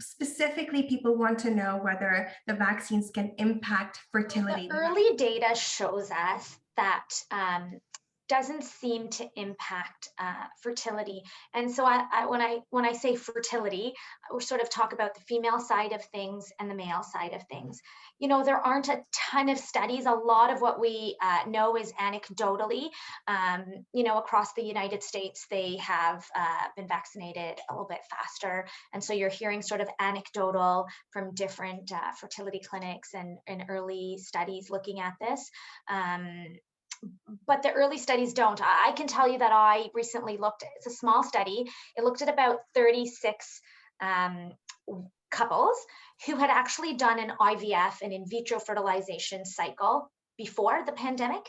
specifically people want to know whether the vaccines can impact The fertility. early data shows us that doesn't seem to impact fertility. And so when I say fertility, we sort of talk about the female side of things and the male side of things. You know, there aren't a ton of studies. A lot of what we know is anecdotally. You know, across the United States, they have been vaccinated a little bit faster. And so you're hearing sort of anecdotal from different fertility clinics and early studies looking at this. But the early studies don't. I can tell you that I recently looked, it's a small study. It looked at about 36 couples who had actually done an IVF, an in vitro fertilization cycle before the pandemic,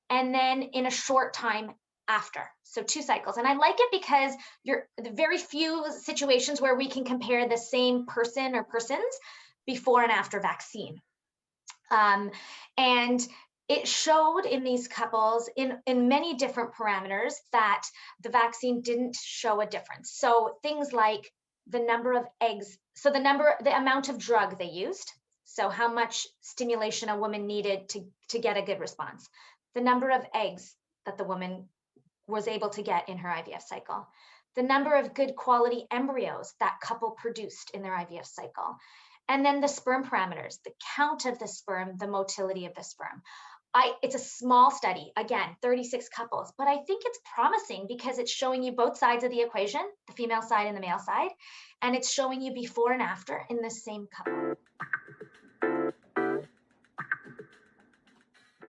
and then in a short time after. So 2 cycles. And I like it because you're the very few situations where we can compare the same person or persons before and after vaccine. And it showed in these couples in many different parameters that the vaccine didn't show a difference. So things like the number of eggs, so the amount of drug they used, so how much stimulation a woman needed to get a good response, the number of eggs that the woman was able to get in her IVF cycle, the number of good quality embryos that couple produced in their IVF cycle, and then the sperm parameters, the count of the sperm, the motility of the sperm. It's a small study, again, 36 couples, but I think it's promising because it's showing you both sides of the equation, the female side and the male side, and it's showing you before and after in the same couple.